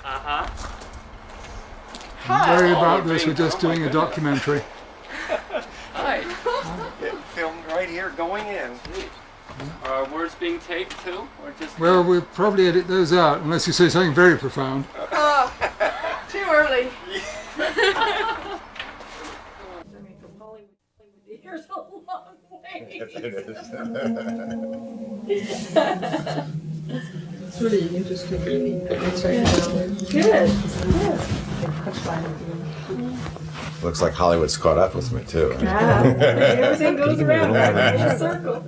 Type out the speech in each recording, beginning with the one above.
Uh-huh. Don't worry about this, we're just doing a documentary. Hi. Getting filmed right here going in. Are words being taped too? Or just... Well, we'll probably edit those out, unless you say something very profound. Oh, too early. Here's a long way. It's really interesting reading. Good. Looks like Hollywood's caught up with me too. Ah, everything goes around right in a circle.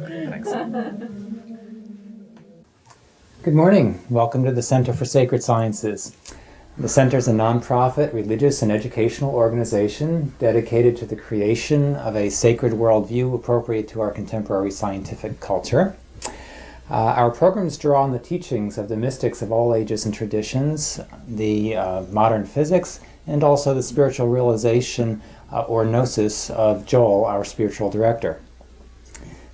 Good morning. Welcome to the Center for Sacred Sciences. The Center is a nonprofit, religious, and educational organization dedicated to the creation of a sacred worldview appropriate to our contemporary scientific culture. Our programs draw on the teachings of the mystics of all ages and traditions, the modern physics, and also the spiritual realization or gnosis of Joel, our spiritual director.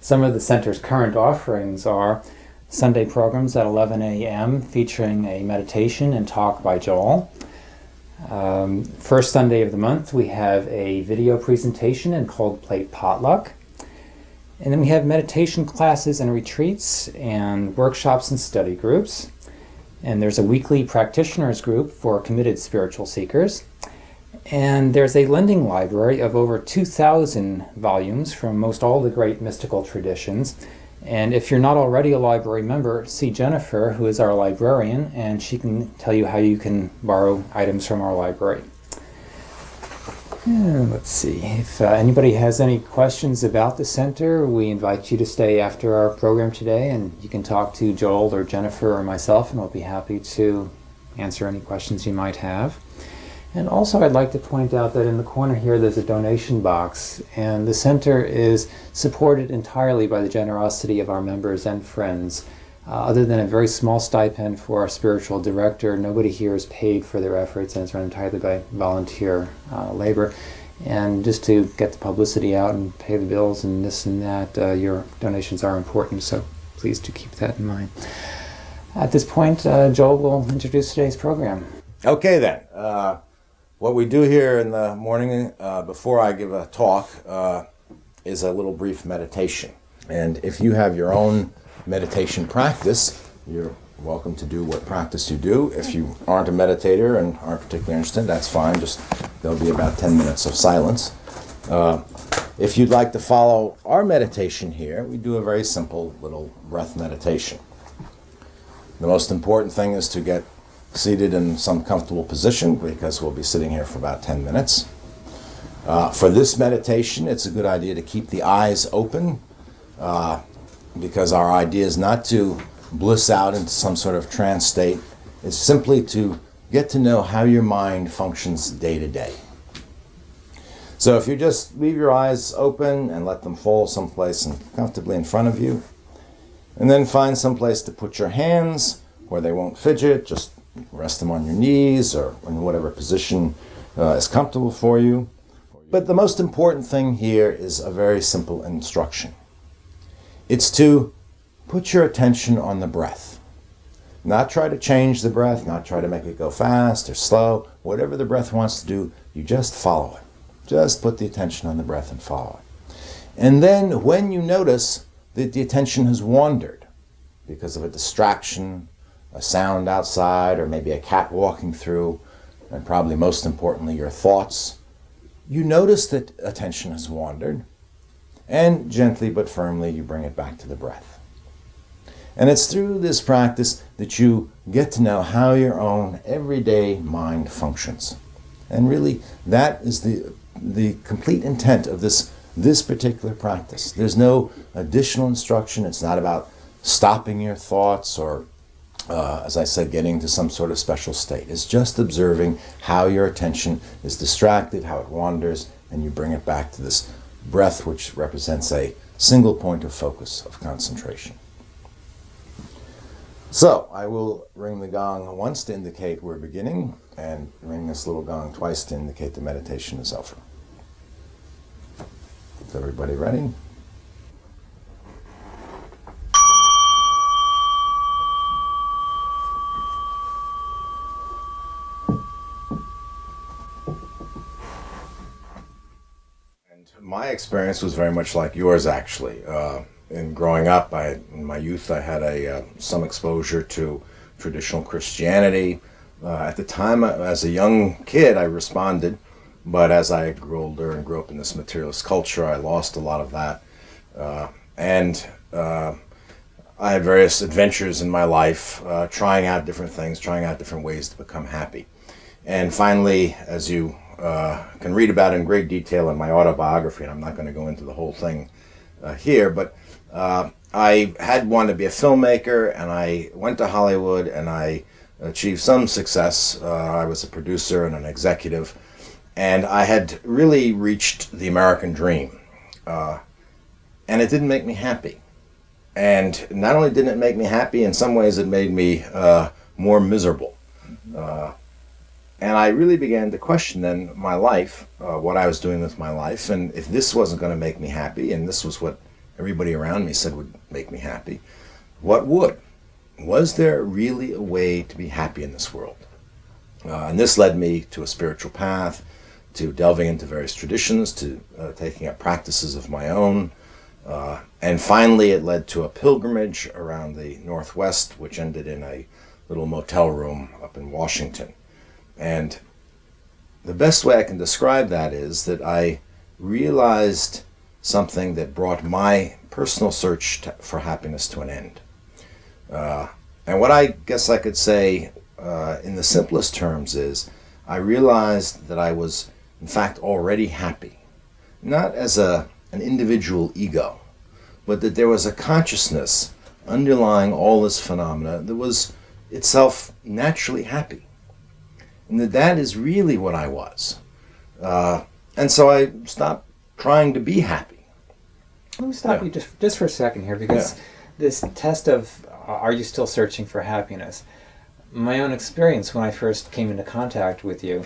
Some of the Center's current offerings are Sunday programs at 11 a.m. featuring a meditation and talk by Joel. First Sunday of the month we have a video presentation and cold plate potluck. And then we have meditation classes and retreats and workshops and study groups. And there's a weekly practitioners group for committed spiritual seekers. And there's a lending library of over 2,000 volumes from most all the great mystical traditions. And if you're not already a library member, see Jennifer, who is our librarian, and she can tell you how you can borrow items from our library. Let's see, if anybody has any questions about the center, we invite you to stay after our program today, and you can talk to Joel or Jennifer or myself, and we'll be happy to answer any questions you might have. And also I'd like to point out that in the corner here there's a donation box, and the center is supported entirely by the generosity of our members and friends. Other than a very small stipend for our spiritual director, nobody here is paid for their efforts, and it's run entirely by volunteer labor. And just to get the publicity out and pay the bills and this and that, your donations are important, so please do keep that in mind. At this point, Joel will introduce today's program. Okay then. What we do here in the morning before I give a talk is a little brief meditation. And if you have your own meditation practice, you're welcome to do what practice you do. If you aren't a meditator and aren't particularly interested, that's fine. Just there'll be about 10 minutes of silence. If you'd like to follow our meditation here, we do a very simple little breath meditation. The most important thing is to get seated in some comfortable position, because we'll be sitting here for about 10 minutes. For this meditation, it's a good idea to keep the eyes open, because our idea is not to bliss out into some sort of trance state. It's simply to get to know how your mind functions day to day. So if you just leave your eyes open and let them fall someplace and comfortably in front of you, and then find some place to put your hands where they won't fidget, just rest them on your knees or in whatever position is comfortable for you. But the most important thing here is a very simple instruction. It's to put your attention on the breath. Not try to change the breath, not try to make it go fast or slow. Whatever the breath wants to do, you just follow it. Just put the attention on the breath and follow it. And then when you notice that the attention has wandered because of a distraction, a sound outside, or maybe a cat walking through, and probably most importantly your thoughts, you notice that attention has wandered, and gently but firmly you bring it back to the breath. And it's through this practice that you get to know how your own everyday mind functions. And really that is the complete intent of this particular practice. There's no additional instruction. It's not about stopping your thoughts or as I said, getting to some sort of special state. It's just observing how your attention is distracted, how it wanders, and you bring it back to this breath, which represents a single point of focus, of concentration. So, I will ring the gong once to indicate we're beginning, and ring this little gong twice to indicate the meditation is over. Is everybody ready? my experience was very much like yours, actually. In growing up, in my youth, I had some exposure to traditional Christianity. At the time, as a young kid, I responded, but as I grew older and grew up in this materialist culture, I lost a lot of that. And I had various adventures in my life, trying out different things, trying out different ways to become happy. And finally, as you can read about in great detail in my autobiography, and I'm not going to go into the whole thing here, but I had wanted to be a filmmaker, and I went to Hollywood, and I achieved some success. I was a producer and an executive, and I had really reached the American dream. And it didn't make me happy. And not only didn't it make me happy, in some ways it made me more miserable. And I really began to question then my life, what I was doing with my life, and if this wasn't going to make me happy, and this was what everybody around me said would make me happy, what would? Was there really a way to be happy in this world? And this led me to a spiritual path, to delving into various traditions, to taking up practices of my own, and finally it led to a pilgrimage around the Northwest, which ended in a little motel room up in Washington. And the best way I can describe that is that I realized something that brought my personal search for happiness to an end. And what I guess I could say in the simplest terms is I realized that I was in fact already happy, not as an individual ego, but that there was a consciousness underlying all this phenomena that was itself naturally happy. And that is really what I was. And so I stopped trying to be happy. Let me stop you just for a second here, because this test of are you still searching for happiness? My own experience when I first came into contact with you,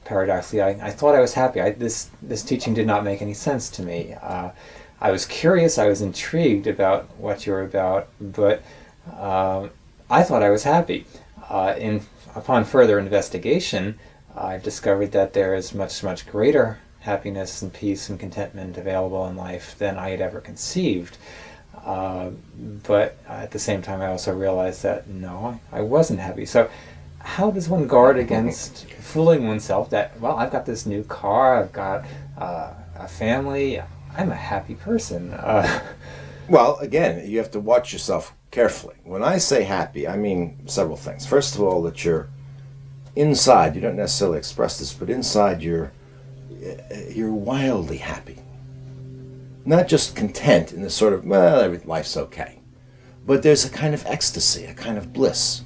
paradoxically, I thought I was happy. This teaching did not make any sense to me. I was curious, I was intrigued about what you were about, but I thought I was happy. Upon further investigation, I've discovered that there is much, much greater happiness and peace and contentment available in life than I had ever conceived. But at the same time, I also realized that, no, I wasn't happy. So how does one guard against fooling oneself that, well, I've got this new car, I've got a family, I'm a happy person? Well, again, you have to watch yourself carefully. When I say happy, I mean several things. First of all, that you're inside, you don't necessarily express this, but inside you're wildly happy. Not just content in the sort of, well, life's okay. But there's a kind of ecstasy, a kind of bliss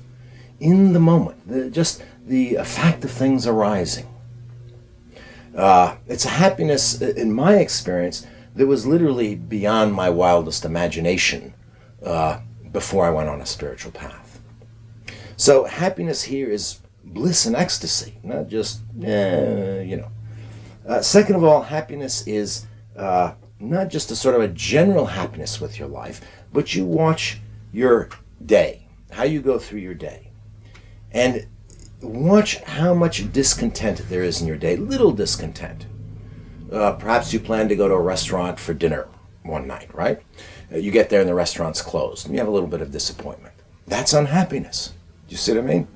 in the moment, just the fact of things arising. It's a happiness, in my experience, that was literally beyond my wildest imagination before I went on a spiritual path. So happiness here is bliss and ecstasy, not just, second of all, happiness is not just a sort of a general happiness with your life, but you watch your day, how you go through your day, and watch how much discontent there is in your day, little discontent. Perhaps you plan to go to a restaurant for dinner one night, right? You get there and the restaurant's closed, and you have a little bit of disappointment. That's unhappiness. Do you see what I mean?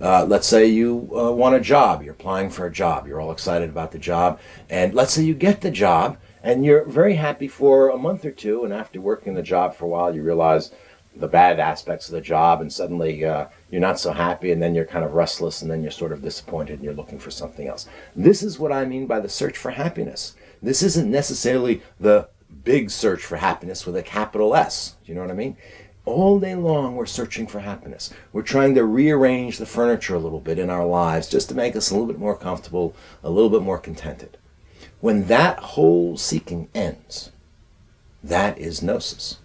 Let's say you want a job, you're applying for a job, you're all excited about the job, and let's say you get the job, and you're very happy for a month or two, and after working the job for a while, you realize the bad aspects of the job, and suddenly you're not so happy, and then you're kind of restless, and then you're sort of disappointed, and you're looking for something else. This is what I mean by the search for happiness. This isn't necessarily the big search for happiness with a capital S. Do you know what I mean? All day long, we're searching for happiness. We're trying to rearrange the furniture a little bit in our lives just to make us a little bit more comfortable, a little bit more contented. When that whole seeking ends, that is gnosis.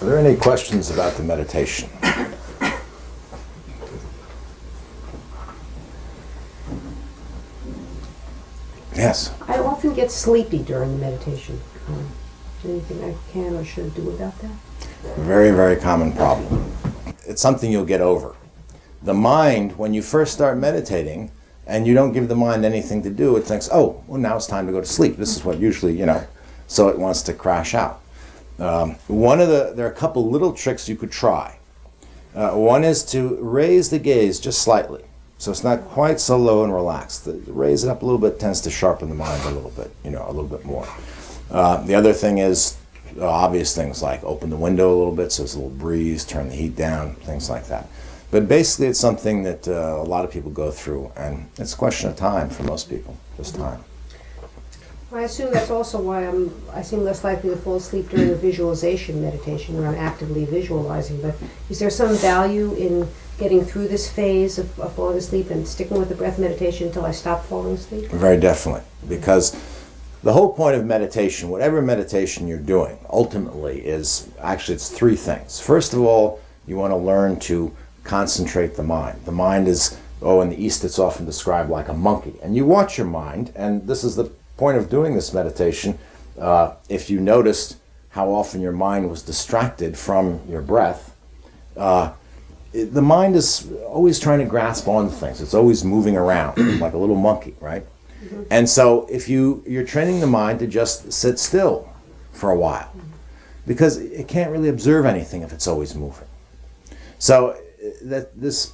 Are there any questions about the meditation? Yes. I often get sleepy during the meditation. Anything I can or should do about that? Very, very common problem. It's something you'll get over. The mind, when you first start meditating and you don't give the mind anything to do, it thinks, oh, well, now it's time to go to sleep. This is what usually, so it wants to crash out. There are a couple little tricks you could try. One is to raise the gaze just slightly. So it's not quite so low and relaxed. Raise it up a little bit tends to sharpen the mind a little bit, a little bit more. The other thing is obvious things like open the window a little bit so there's a little breeze, turn the heat down, things like that. But basically it's something that a lot of people go through, and it's a question of time for most people, just time. I assume that's also why I seem less likely to fall asleep during a visualization meditation where I'm actively visualizing. But is there some value in getting through this phase of falling asleep and sticking with the breath meditation until I stop falling asleep? Very definitely, because the whole point of meditation, whatever meditation you're doing, ultimately it's three things. First of all, you want to learn to concentrate the mind. The mind is, in the East it's often described like a monkey. And you watch your mind, and this is the point of doing this meditation. If you noticed how often your mind was distracted from your breath, the mind is always trying to grasp on things. It's always moving around like a little monkey, right? Mm-hmm. And so if you're training the mind to just sit still for a while, because it can't really observe anything if it's always moving. So this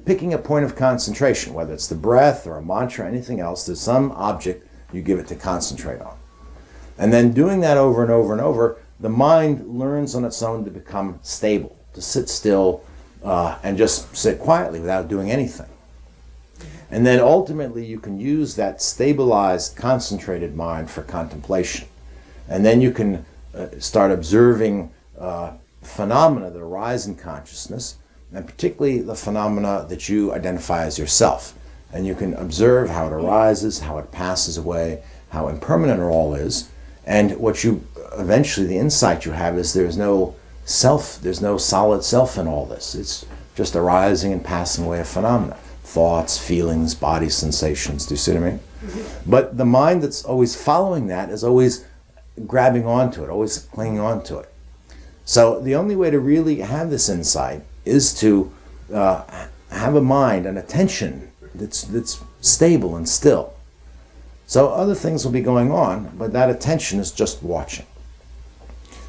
picking a point of concentration, whether it's the breath or a mantra or anything else, there's some object you give it to concentrate on. And then doing that over and over and over, the mind learns on its own to become stable, to sit still and just sit quietly without doing anything. And then ultimately you can use that stabilized, concentrated mind for contemplation. And then you can start observing phenomena that arise in consciousness, and particularly the phenomena that you identify as yourself. And you can observe how it arises, how it passes away, how impermanent it all is. And what eventually the insight you have is there's no self, there's no solid self in all this. It's just arising and passing away of phenomena. Thoughts, feelings, body sensations, do you see what I mean? Mm-hmm. But the mind that's always following that is always grabbing onto it, always clinging onto it. So the only way to really have this insight is to have a mind, an attention that's stable and still. So other things will be going on, but that attention is just watching.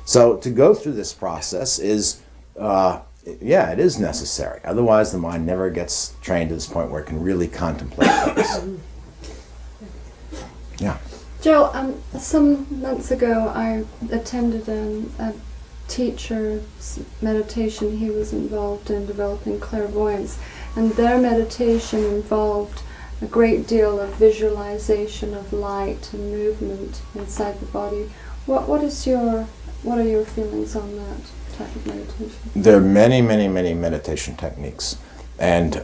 So to go through this process is, it is necessary. Otherwise the mind never gets trained to this point where it can really contemplate things. Yeah. Joel, some months ago I attended a teacher's meditation. He was involved in developing clairvoyance, and their meditation involved a great deal of visualization of light and movement inside the body. What are your feelings on that type of meditation? There are many, many, many meditation techniques, and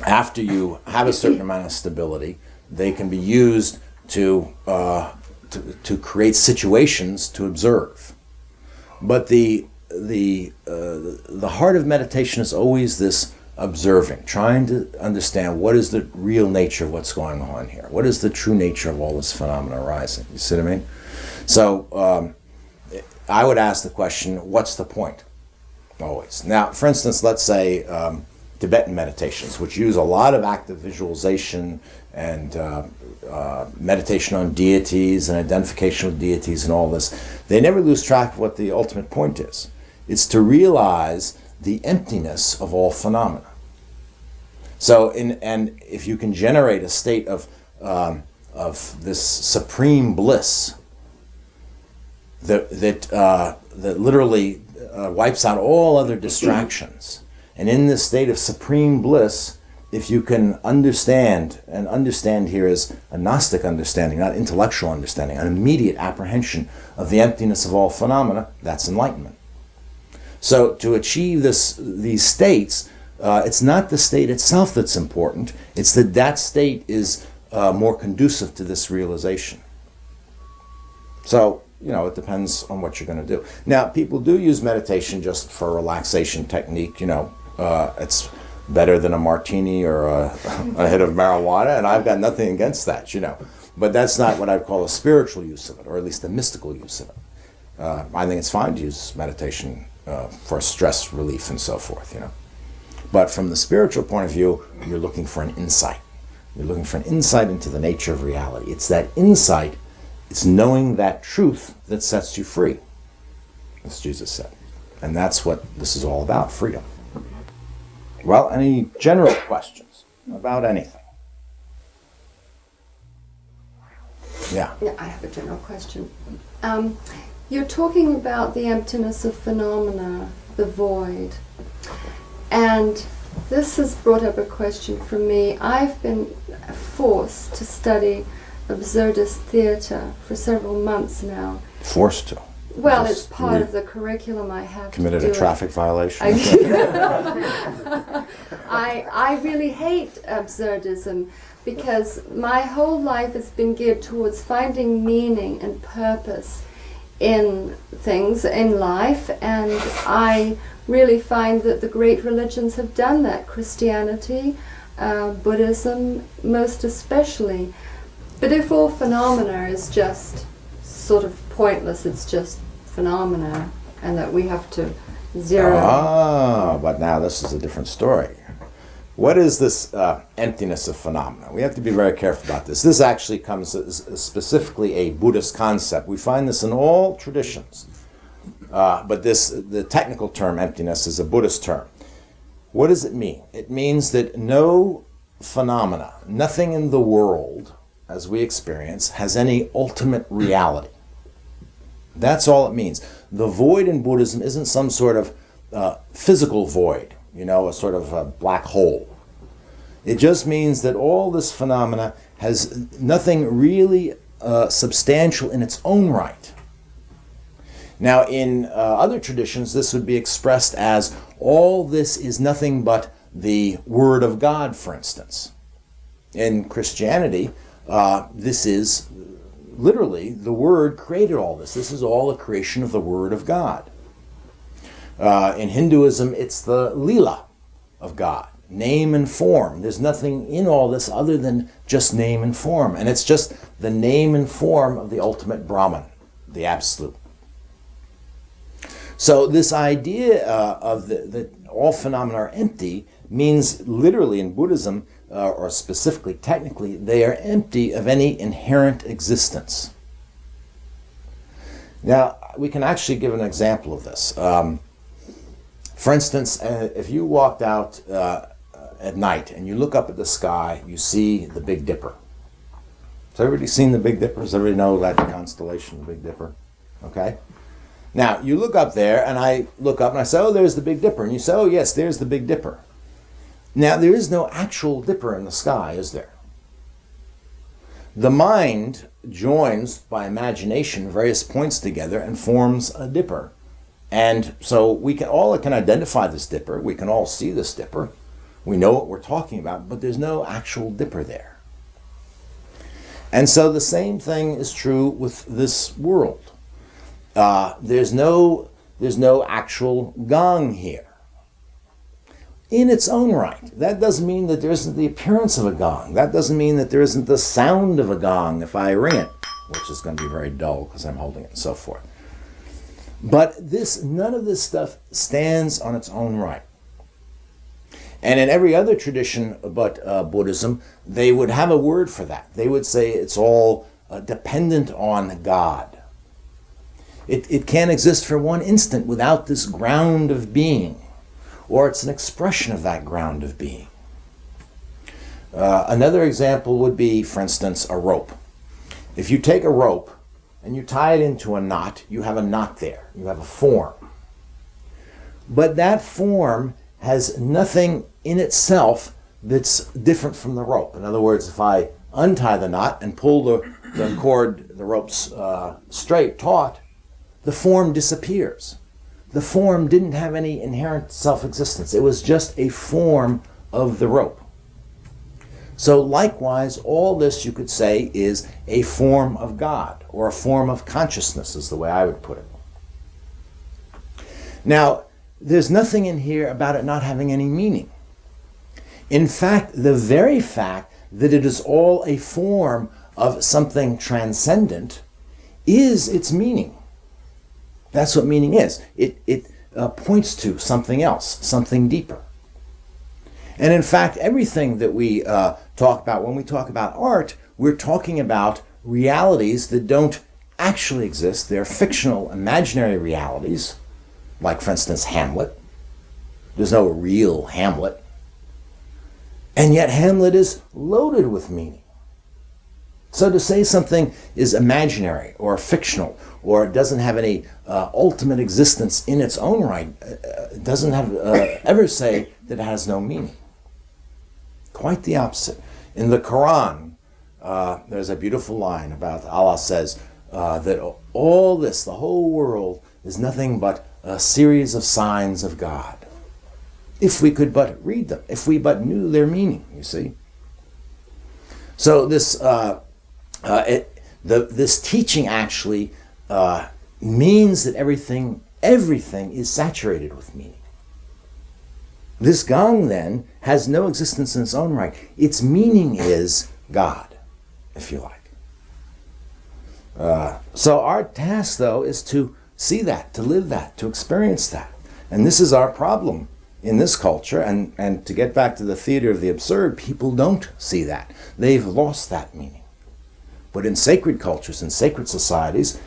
after you have a certain amount of stability, they can be used to create situations to observe. But the heart of meditation is always this observing, trying to understand what is the real nature of what's going on here. What is the true nature of all this phenomena arising? You see what I mean? So I would ask the question, what's the point? Always. Now, for instance, let's say Tibetan meditations, which use a lot of active visualization and meditation on deities and identification with deities and all this, they never lose track of what the ultimate point is. It's to realize the emptiness of all phenomena. So, and if you can generate a state of this supreme bliss that literally wipes out all other distractions, and in this state of supreme bliss, if you can understand, and understand here is a Gnostic understanding, not intellectual understanding, an immediate apprehension of the emptiness of all phenomena, that's enlightenment. So to achieve these states, it's not the state itself that's important, it's that state is more conducive to this realization. So, it depends on what you're going to do. Now, people do use meditation just for a relaxation technique, it's better than a martini or a hit of marijuana, and I've got nothing against that, But that's not what I'd call a spiritual use of it, or at least a mystical use of it. I think it's fine to use meditation for stress relief and so forth, you know. But from the spiritual point of view, you're looking for an insight. You're looking for an insight into the nature of reality. It's that insight, it's knowing that truth that sets you free, as Jesus said. And that's what this is all about, freedom. Well, any general questions about anything? Yeah. Yeah, I have a general question. You're talking about the emptiness of phenomena, the void. And this has brought up a question for me. I've been forced to study absurdist theatre for several months now. Forced to. Well, Just it's part of the curriculum I have committed to do a traffic violation. I really hate absurdism because my whole life has been geared towards finding meaning and purpose in things, in life, and I really find that the great religions have done that. Christianity, Buddhism, most especially. But if all phenomena is just sort of pointless, it's just phenomena, and that we have to zero. Ah, but now this is a different story. What is this emptiness of phenomena? We have to be very careful about this. This actually comes as specifically a Buddhist concept. We find this in all traditions. But the technical term emptiness is a Buddhist term. What does it mean? It means that no phenomena, nothing in the world as we experience, has any ultimate reality. That's all it means. The void in Buddhism isn't some sort of physical void, a sort of a black hole. It just means that all this phenomena has nothing really substantial in its own right. Now, in other traditions, this would be expressed as all this is nothing but the Word of God, for instance. In Christianity, this is literally the Word created all this. This is all a creation of the Word of God. In Hinduism, it's the Leela of God, name and form. There's nothing in all this other than just name and form. And it's just the name and form of the ultimate Brahman, the Absolute. So this idea of that all phenomena are empty means literally in Buddhism, or specifically technically, they are empty of any inherent existence. Now, we can actually give an example of this. For instance, if you walked out at night and you look up at the sky, you see the Big Dipper. Has everybody seen the Big Dipper? Does everybody know that constellation, the Big Dipper? Okay. Now, you look up there, and I look up and I say, oh, there's the Big Dipper. And you say, oh, yes, there's the Big Dipper. Now, there is no actual dipper in the sky, is there? The mind joins, by imagination, various points together and forms a dipper. And so we can all can identify this dipper. We can all see this dipper. We know what we're talking about, but there's no actual dipper there. And so the same thing is true with this world. There's no actual gong here. In its own right. That doesn't mean that there isn't the appearance of a gong. That doesn't mean that there isn't the sound of a gong if I ring it, which is going to be very dull because I'm holding it and so forth. But none of this stuff stands on its own right. And in every other tradition but Buddhism, they would have a word for that. They would say it's all dependent on God. It can't exist for one instant without this ground of being, or it's an expression of that ground of being. Another example would be, for instance, a rope. If you take a rope and you tie it into a knot, you have a knot there. You have a form. But that form has nothing in itself that's different from the rope. In other words, if I untie the knot and pull the cord, the rope's straight, taut, the form disappears. The form didn't have any inherent self-existence. It was just a form of the rope. So likewise, all this, you could say, is a form of God, or a form of consciousness, is the way I would put it. Now, there's nothing in here about it not having any meaning. In fact, the very fact that it is all a form of something transcendent is its meaning. That's what meaning is. It points to something else, something deeper. And in fact, everything that we talk about, when we talk about art, we're talking about realities that don't actually exist. They're fictional, imaginary realities, like, for instance, Hamlet. There's no real Hamlet. And yet Hamlet is loaded with meaning. So to say something is imaginary or fictional or doesn't have any ultimate existence in its own right doesn't have ever say that it has no meaning. Quite the opposite. In the Quran, there's a beautiful line about Allah says that all this, the whole world, is nothing but a series of signs of God. If we could but read them, if we but knew their meaning, you see. So this this teaching actually means that everything is saturated with meaning. This gong, then, has no existence in its own right. Its meaning is God, if you like. So our task, though, is to see that, to live that, to experience that. And this is our problem in this culture. And to get back to the theater of the absurd, people don't see that. They've lost that meaning. But in sacred cultures, in sacred societies,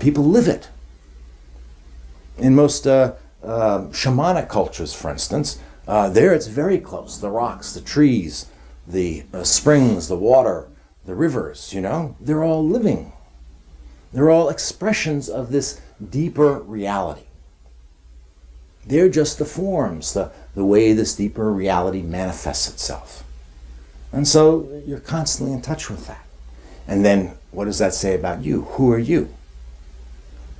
people live it. In most shamanic cultures, for instance, there it's very close. The rocks, the trees, the springs, the water, the rivers, they're all living. They're all expressions of this deeper reality. They're just the forms, the way this deeper reality manifests itself. And so you're constantly in touch with that. And then what does that say about you? Who are you?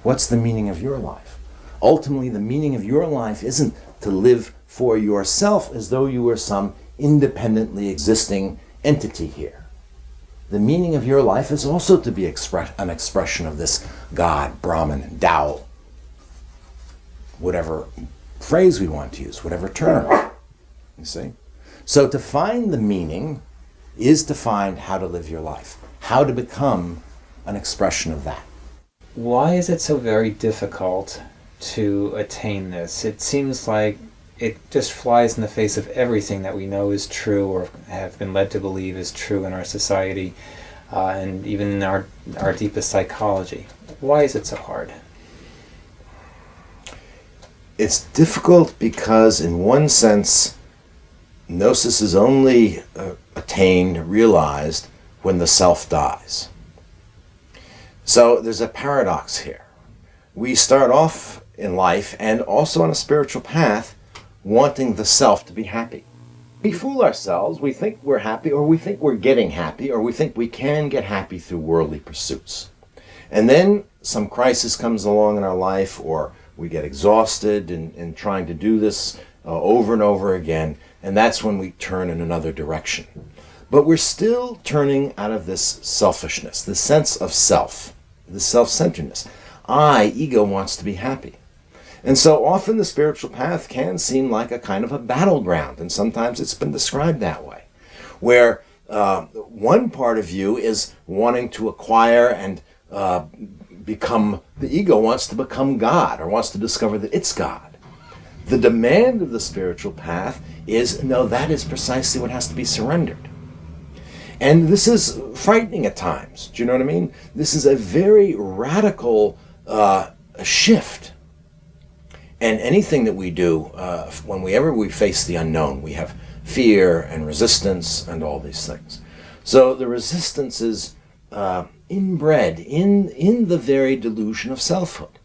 What's the meaning of your life? Ultimately, the meaning of your life isn't to live for yourself as though you were some independently existing entity here. The meaning of your life is also to be an expression of this God, Brahman, Tao, whatever phrase we want to use, whatever term. You see? So to find the meaning is to find how to live your life, how to become an expression of that. Why is it so very difficult to attain this? It seems like it just flies in the face of everything that we know is true or have been led to believe is true in our society and even in our deepest psychology. Why is it so hard? It's difficult because, in one sense, gnosis is only attained, realized, when the self dies. So there's a paradox here. We start off in life and also on a spiritual path wanting the self to be happy. We fool ourselves. We think we're happy, or we think we're getting happy, or we think we can get happy through worldly pursuits. And then some crisis comes along in our life, or we get exhausted in trying to do this over and over again, and that's when we turn in another direction. But we're still turning out of this selfishness, this sense of self, this self-centeredness. Ego wants to be happy. And so often the spiritual path can seem like a kind of a battleground, and sometimes it's been described that way, where one part of you is wanting to acquire and become, the ego wants to become God, or wants to discover that it's God. The demand of the spiritual path is, no, that is precisely what has to be surrendered. And this is frightening at times. Do you know what I mean? This is a very radical shift. And anything that we do, whenever we face the unknown, we have fear and resistance and all these things. So the resistance is inbred in the very delusion of selfhood.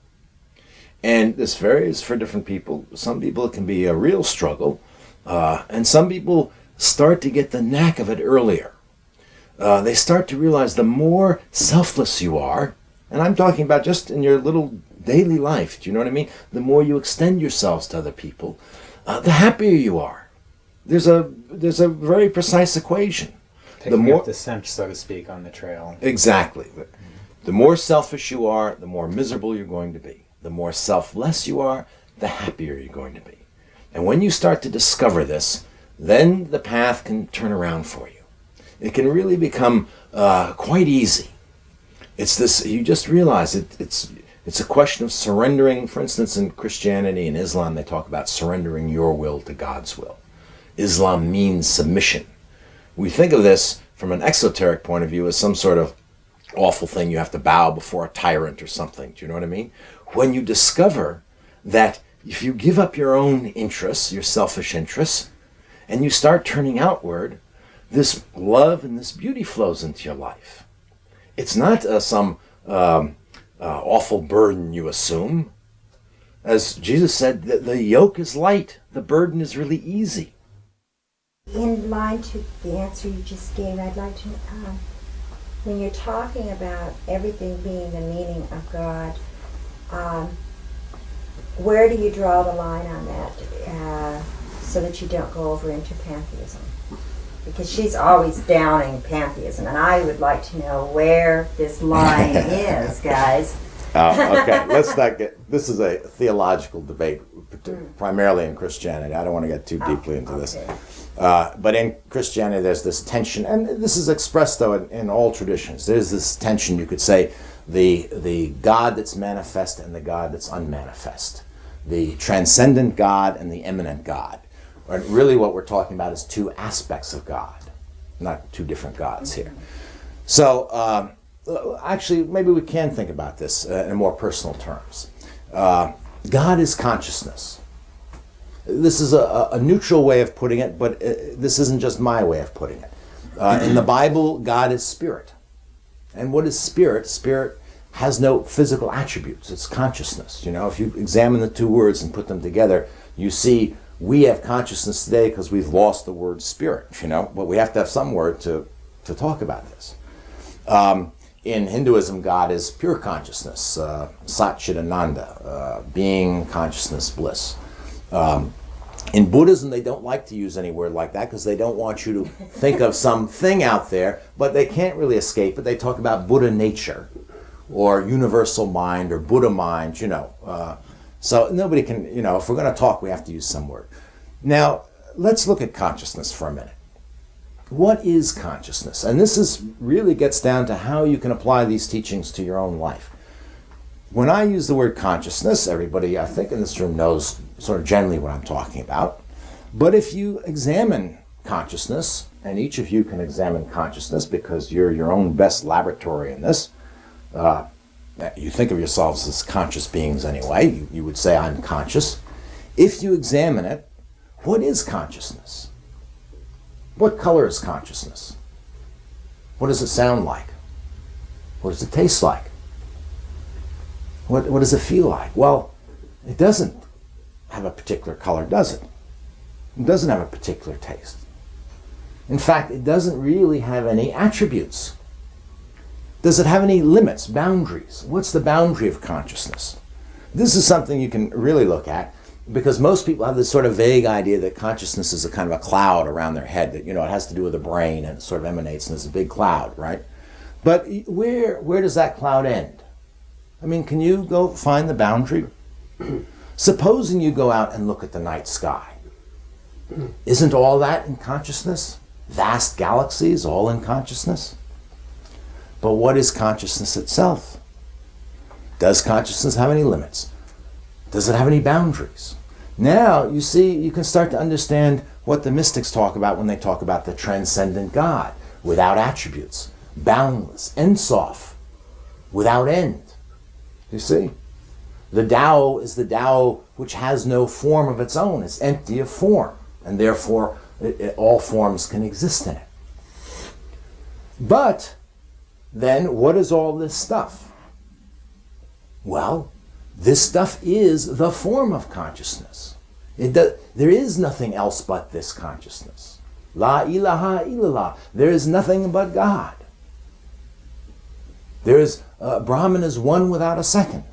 And this varies for different people. Some people it can be a real struggle, and some people start to get the knack of it earlier. They start to realize the more selfless you are, and I'm talking about just in your little daily life, do you know what I mean? The more you extend yourselves to other people, the happier you are. There's a very precise equation. Picking up the scent, so to speak, on the trail. Exactly. The more selfish you are, the more miserable you're going to be. The more selfless you are, the happier you're going to be. And when you start to discover this, then the path can turn around for you. it can really become quite easy. It's this, you just realize it's a question of surrendering. For instance, in Christianity and Islam, they talk about surrendering your will to God's will. Islam means submission. We think of this from an exoteric point of view as some sort of awful thing. You have to bow before a tyrant or something. Do you know what I mean? When you discover that if you give up your own interests, your selfish interests, and you start turning outward, this love and this beauty flows into your life. It's not some awful burden you assume. As Jesus said, the yoke is light, the burden is really easy. In line to the answer you just gave, I'd like to, when you're talking about everything being the meaning of God, where do you draw the line on that so that you don't go over into pantheism? Because she's always downing pantheism, and I would like to know where this line is, guys. Okay, let's not get, this is a theological debate, primarily in Christianity. I don't want to get too deeply into this. But in Christianity, there's this tension, and this is expressed, though, in all traditions. There's this tension, you could say, the God that's manifest and the God that's unmanifest. The transcendent God and the immanent God. And really what we're talking about is two aspects of God, not two different gods here. So, actually, maybe we can think about this in more personal terms. God is consciousness. This is a neutral way of putting it, but this isn't just my way of putting it. In the Bible, God is spirit. And what is spirit? Spirit has no physical attributes. It's consciousness. You know, if you examine the two words and put them together, you see we have consciousness today because we've lost the word spirit, you know, but we have to have some word to talk about this. In Hinduism, God is pure consciousness, Sat Chit Ananda, being, consciousness, bliss. In Buddhism, they don't like to use any word like that because they don't want you to think of something out there, but they can't really escape it. They talk about Buddha nature or universal mind or Buddha mind, you know. So nobody can, you know, if we're going to talk, we have to use some word. Now, let's look at consciousness for a minute. What is consciousness? And this is really gets down to how you can apply these teachings to your own life. When I use the word consciousness, everybody, I think, in this room knows sort of generally what I'm talking about. But if you examine consciousness, and each of you can examine consciousness because you're your own best laboratory in this, you think of yourselves as conscious beings anyway. You would say, I'm conscious. If you examine it, what is consciousness? What color is consciousness? What does it sound like? What does it taste like? What does it feel like? Well, it doesn't have a particular color, does it? It doesn't have a particular taste. In fact, it doesn't really have any attributes. Does it have any limits, boundaries? What's the boundary of consciousness? This is something you can really look at because most people have this sort of vague idea that consciousness is a kind of a cloud around their head, that, you know, it has to do with the brain and it sort of emanates and it's a big cloud, right? But where does that cloud end? I mean, can you go find the boundary? Supposing you go out and look at the night sky. Isn't all that in consciousness? Vast galaxies, all in consciousness? But what is consciousness itself? Does consciousness have any limits? Does it have any boundaries? Now, you see, you can start to understand what the mystics talk about when they talk about the transcendent God, without attributes, boundless, Ensof, without end. You see? The Tao is the Tao which has no form of its own. It's empty of form, and therefore all forms can exist in it. But then what is all this stuff? Well, this stuff is the form of consciousness. There is nothing else but this consciousness. La ilaha illallah. There is nothing but God. There is Brahman is one without a second.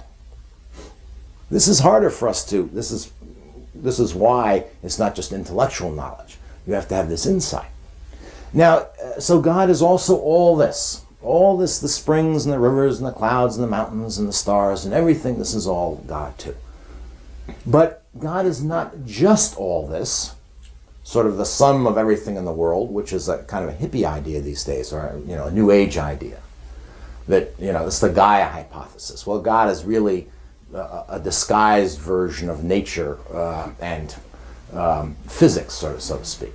This is harder for us to. This is why it's not just intellectual knowledge. You have to have this insight. Now, so God is also all this. All this, the springs and the rivers and the clouds and the mountains and the stars and everything, this is all God too. But God is not just all this. sort of the sum of everything in the world, which is a kind of a hippie idea these days, or a New Age idea. That it's the Gaia hypothesis. Well, God is really a disguised version of nature and physics, so to speak.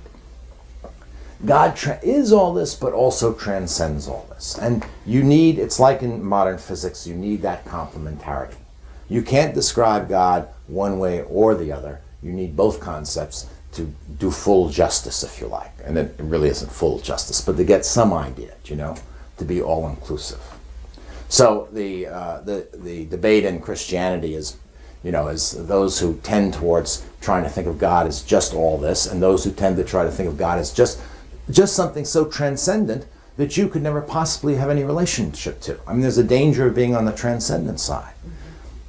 God is all this, but also transcends all this. And it's like in modern physics, you need that complementarity. You can't describe God one way or the other. You need both concepts to do full justice, if you like. And it really isn't full justice, but to get some idea, to be all-inclusive. So the debate in Christianity is those who tend towards trying to think of God as just all this, and those who tend to try to think of God as just something so transcendent that you could never possibly have any relationship to. I mean, there's a danger of being on the transcendent side.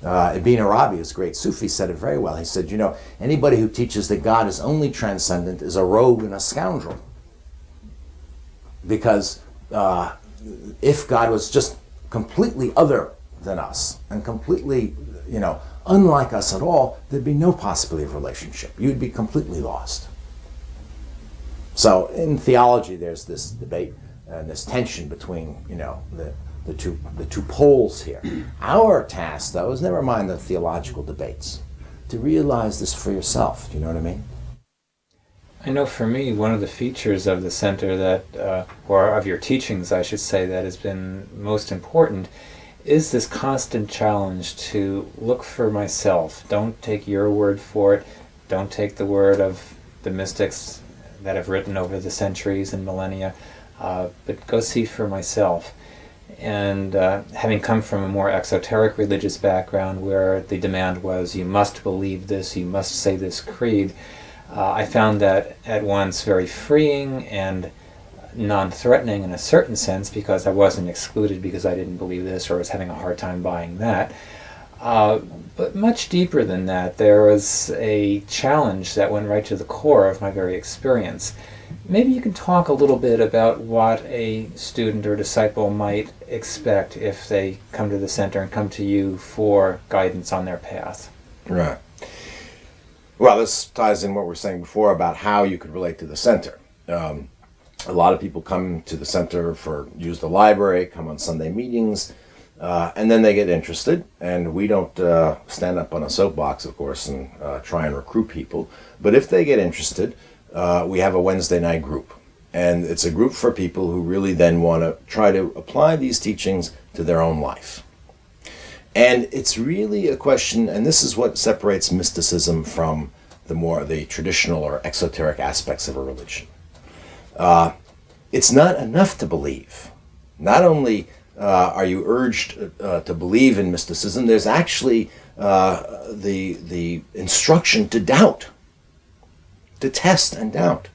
Ibn Arabi, who's a great Sufi, said it very well. He said, anybody who teaches that God is only transcendent is a rogue and a scoundrel. Because if God was just completely other than us and completely, unlike us at all, there'd be no possibility of relationship. You'd be completely lost. So in theology, there's this debate and this tension between, the two poles here. Our task, though, is never mind the theological debates, to realize this for yourself. Do you know what I mean? I know for me, one of the features of the center that, or of your teachings, I should say, that has been most important is this constant challenge to look for myself. Don't take your word for it. Don't take the word of the mystics that have written over the centuries and millennia, but go see for myself. And having come from a more exoteric religious background where the demand was, you must believe this, you must say this creed, I found that at once very freeing and non-threatening in a certain sense, because I wasn't excluded because I didn't believe this or was having a hard time buying that. But much deeper than that, there was a challenge that went right to the core of my very experience. Maybe you can talk a little bit about what a student or disciple might expect if they come to the center and come to you for guidance on their path. Right. Well, this ties in what we were saying before about how you could relate to the center. A lot of people come to the center use the library, come on Sunday meetings, and then they get interested. And we don't stand up on a soapbox, of course, and try and recruit people. But if they get interested, we have a Wednesday night group. And it's a group for people who really then want to try to apply these teachings to their own life. And it's really a question, and this is what separates mysticism from the traditional or exoteric aspects of a religion. It's not enough to believe. Not only are you urged to believe in mysticism, there's actually the instruction to doubt, to test and doubt.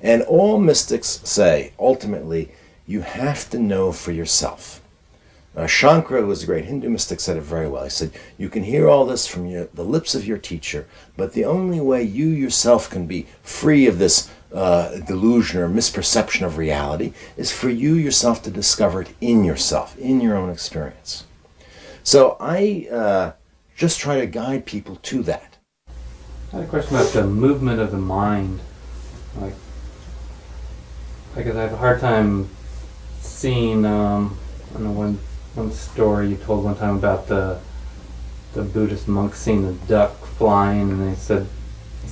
And all mystics say, ultimately, you have to know for yourself. Shankara, who was a great Hindu mystic, said it very well. He said, you can hear all this from the lips of your teacher, but the only way you yourself can be free of this delusion or misperception of reality is for you yourself to discover it in yourself, in your own experience. So I just try to guide people to that. I had a question about the movement of the mind. Because I have a hard time seeing, I don't know, one story you told one time about the Buddhist monk seeing the duck flying, and he said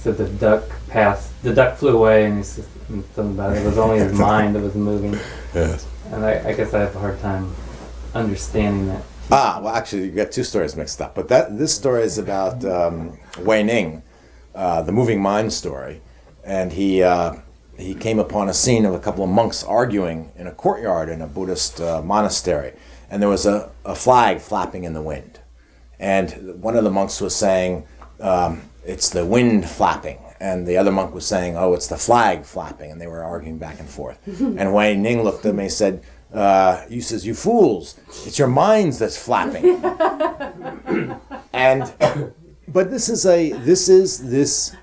the duck flew away, and he said something about it was only his mind that was moving. Yes. And I guess I have a hard time understanding that. Well, actually, you got two stories mixed up. But this story is about Wei Ning, the moving mind story, and he came upon a scene of a couple of monks arguing in a courtyard in a Buddhist monastery, and there was a flag flapping in the wind. And one of the monks was saying, it's the wind flapping, and the other monk was saying, oh, it's the flag flapping, and they were arguing back and forth. And Wei Ning looked at me and said, you fools, it's your minds that's flapping. But this is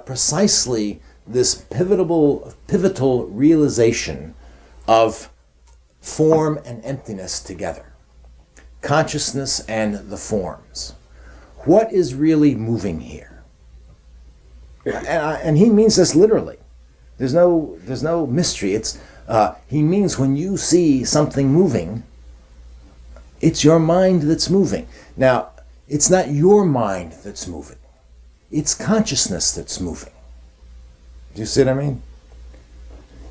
precisely this pivotal realization of form and emptiness together, consciousness and the forms. What is really moving here? And he means this literally. There's no mystery. He means when you see something moving, it's your mind that's moving. Now, it's not your mind that's moving. It's consciousness that's moving. Do you see what I mean?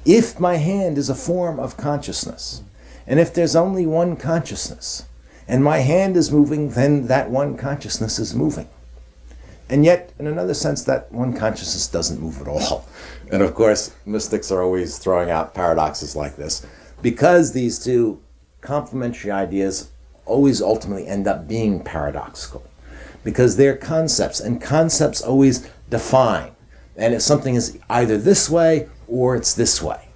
If my hand is a form of consciousness, and if there's only one consciousness, and my hand is moving, then that one consciousness is moving. And yet, in another sense, that one consciousness doesn't move at all. And of course, mystics are always throwing out paradoxes like this, because these two complementary ideas always ultimately end up being paradoxical, because they're concepts, and concepts always define. And if something is either this way or it's this way.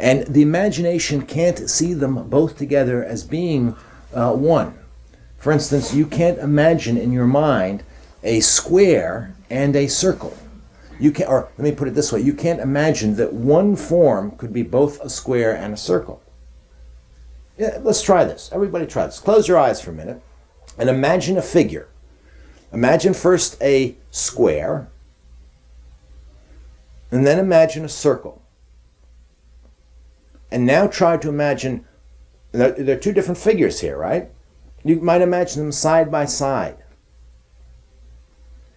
And the imagination can't see them both together as being one. For instance, you can't imagine in your mind a square and a circle. You can't, or let me put it this way, you can't imagine that one form could be both a square and a circle. Yeah, let's try this. Everybody try this. Close your eyes for a minute and imagine a figure. Imagine first a square, and then imagine a circle. And now try to imagine, there are two different figures here, right? You might imagine them side by side.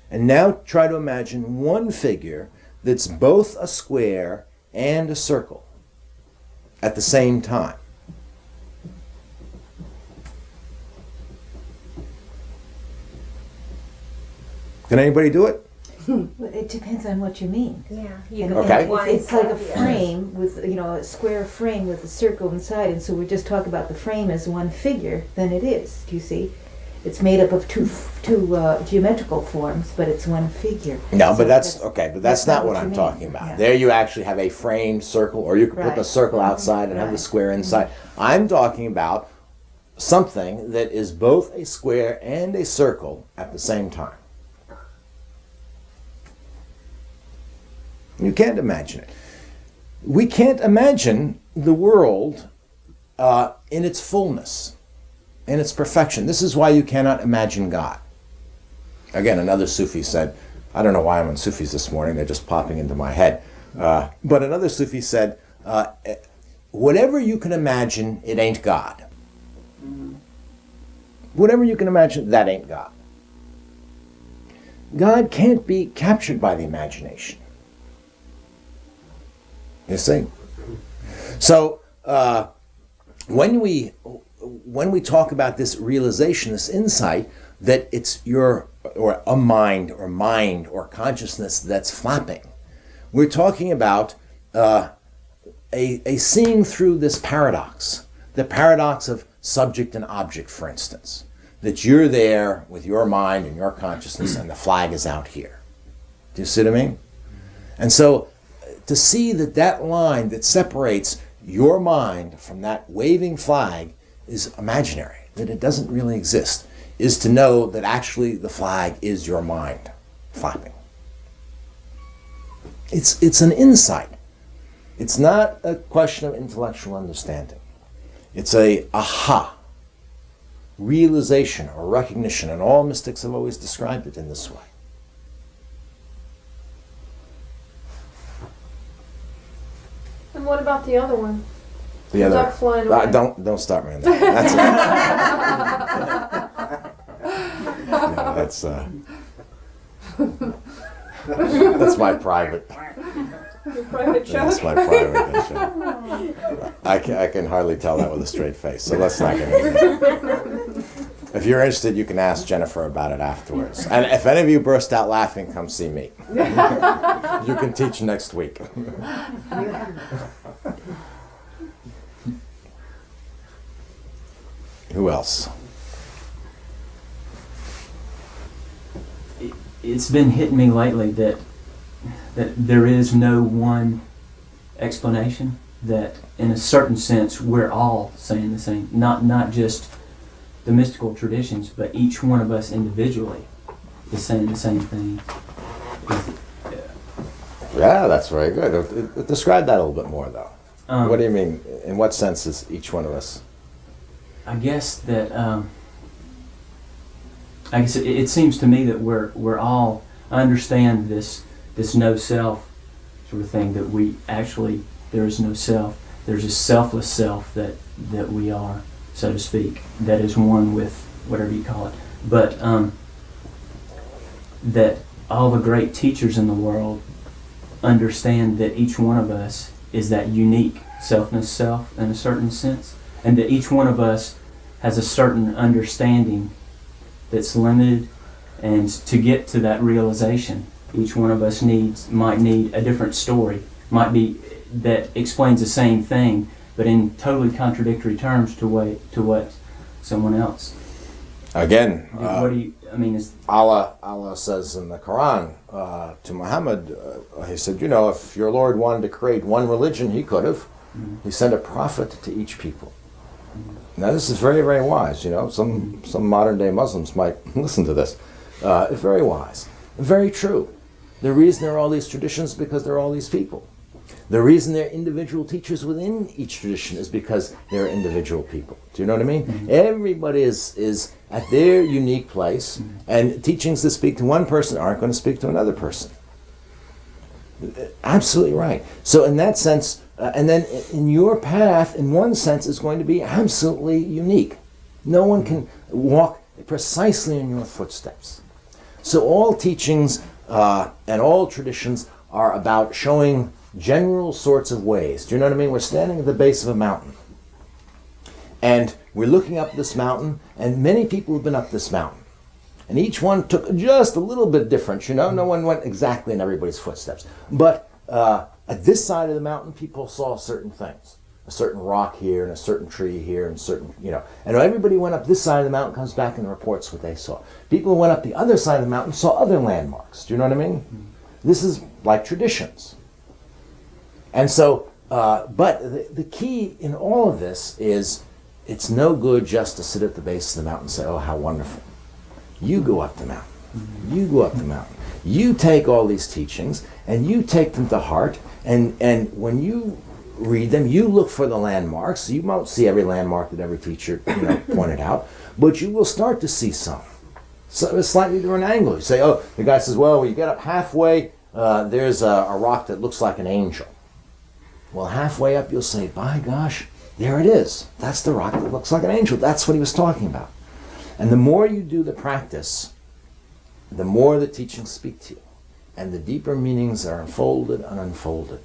And now try to imagine one figure that's both a square and a circle at the same time. Can anybody do it? It depends on what you mean. Yeah. And Okay. It's like a frame with, a square frame with a circle inside, and so we just talk about the frame as one figure, then it is, do you see? It's made up of two geometrical forms, but it's one figure. No, So but that's not what you I'm mean. talking about. Yeah. There you actually have a framed circle, or you could put the Right. circle outside and have the Right. square inside. I'm talking about something that is both a square and a circle at the same time. You can't imagine it. We can't imagine the world in its fullness, in its perfection. This is why you cannot imagine God. Again, another Sufi said, I don't know why I'm on Sufis this morning, they're just popping into my head. But another Sufi said, whatever you can imagine, it ain't God. Whatever you can imagine, that ain't God. God can't be captured by the imagination. You see? So when we talk about this realization, this insight that it's a mind or consciousness that's flapping, we're talking about a seeing through this paradox, the paradox of subject and object, for instance, that you're there with your mind and your consciousness and the flag is out here. Do you see what I mean? And so to see that line that separates your mind from that waving flag is imaginary, that it doesn't really exist, is to know that actually the flag is your mind flapping. It's an insight. It's not a question of intellectual understanding. It's a aha, realization or recognition, and all mystics have always described it in this way. And what about the other one? The other, duck flying away. don't start me on that. That's my private. Your private joke? That's my private joke. I can hardly tell that with a straight face, so let's not get into that. If you're interested, you can ask Jennifer about it afterwards. And if any of you burst out laughing, come see me. You can teach next week. Who else? It's been hitting me lately that there is no one explanation, that in a certain sense we're all saying the same, not just the mystical traditions, but each one of us individually is saying the same thing. Yeah, that's very good. Describe that a little bit more, though. What do you mean? In what sense is each one of us? I guess that it seems to me that we're all, I understand this this no self sort of thing, that we actually, there is no self. There's a selfless self that we are, so to speak, that is one with whatever you call it. But that all the great teachers in the world understand that each one of us is that unique selfness self in a certain sense, and that each one of us has a certain understanding that's limited, and to get to that realization, each one of us might need a different story, might be that explains the same thing, but in totally contradictory terms to what someone else. Again, What do you? I mean, is Allah says in the Quran to Muhammad, he said, if your Lord wanted to create one religion, he could have. He sent a prophet to each people. Now this is very, very wise. Some modern day Muslims might listen to this. It's very wise, very true. The reason there are all these traditions is because there are all these people. The reason there are individual teachers within each tradition is because there are individual people. Do you know what I mean? Mm-hmm. Everybody is at their unique place, and teachings that speak to one person aren't going to speak to another person. Absolutely right. So in that sense, and then in your path, in one sense, is going to be absolutely unique. No one can walk precisely in your footsteps. So all teachings and all traditions are about showing general sorts of ways. Do you know what I mean? We're standing at the base of a mountain, and we're looking up this mountain, and many people have been up this mountain, and each one took just a little bit different. No one went exactly in everybody's footsteps, but at this side of the mountain, people saw certain things, a certain rock here and a certain tree here and certain, and everybody went up this side of the mountain, comes back and reports what they saw. People who went up the other side of the mountain saw other landmarks. Do you know what I mean? This is like traditions. And so, but the key in all of this is, it's no good just to sit at the base of the mountain and say, oh, how wonderful. You go up the mountain. You go up the mountain. You take all these teachings and you take them to heart, and when you read them, you look for the landmarks. You won't see every landmark that every teacher pointed out, but you will start to see some. So a slightly different angle. You say, oh, the guy says, well, when you get up halfway, there's a rock that looks like an angel. Well, halfway up, you'll say, by gosh, there it is. That's the rock that looks like an angel. That's what he was talking about. And the more you do the practice, the more the teachings speak to you. And the deeper meanings are unfolded and unfolded,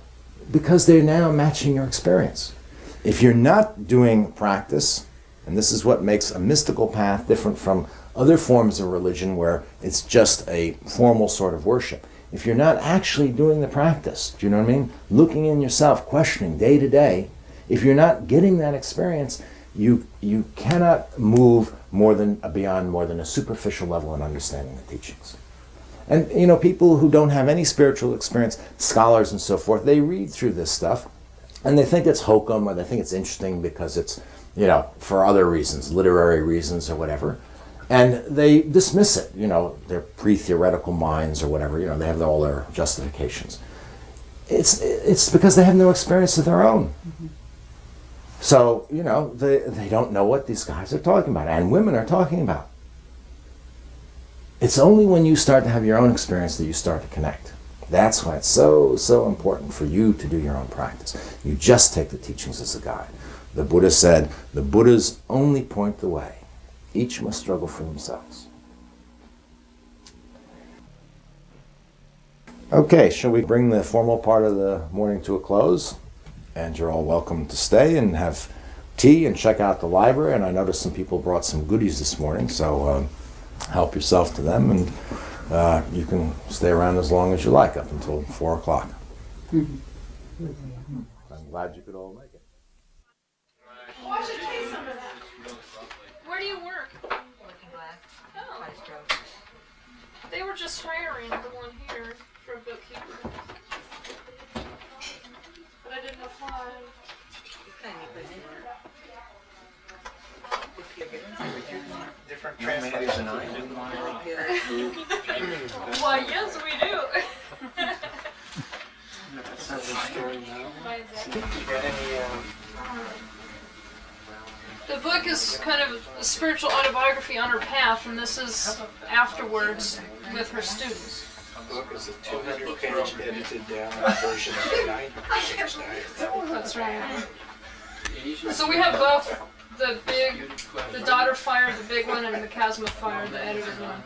because they're now matching your experience. If you're not doing practice, and this is what makes a mystical path different from other forms of religion where it's just a formal sort of worship. If you're not actually doing the practice, do you know what I mean? Looking in yourself, questioning day to day, if you're not getting that experience, you cannot move beyond more than a superficial level in understanding the teachings. And people who don't have any spiritual experience, scholars and so forth, they read through this stuff and they think it's hokum, or they think it's interesting because it's, for other reasons, literary reasons or whatever. And they dismiss it, their pre-theoretical minds or whatever, they have all their justifications. It's because they have no experience of their own. Mm-hmm. So, they don't know what these guys are talking about, and women are talking about. It's only when you start to have your own experience that you start to connect. That's why it's so, so important for you to do your own practice. You just take the teachings as a guide. The Buddha said, the Buddhas only point the way. Each must struggle for themselves. Okay, shall we bring the formal part of the morning to a close? And you're all welcome to stay and have tea and check out the library. And I noticed some people brought some goodies this morning, so help yourself to them, and you can stay around as long as you like, up until 4 o'clock. I'm glad you could all make it. Oh, I should taste some of that. Where do you work? Oh. They were just hiring the one here for a bookkeeper. But I didn't apply. Different translation. Why, yes, we do. The book is kind of a spiritual autobiography on her path, and this is afterwards with her students. book is a 200-page edited down version of the 90-page diagram. That's right. So we have both the daughter fire, the big one, and the Chasm of Fire, the edited one.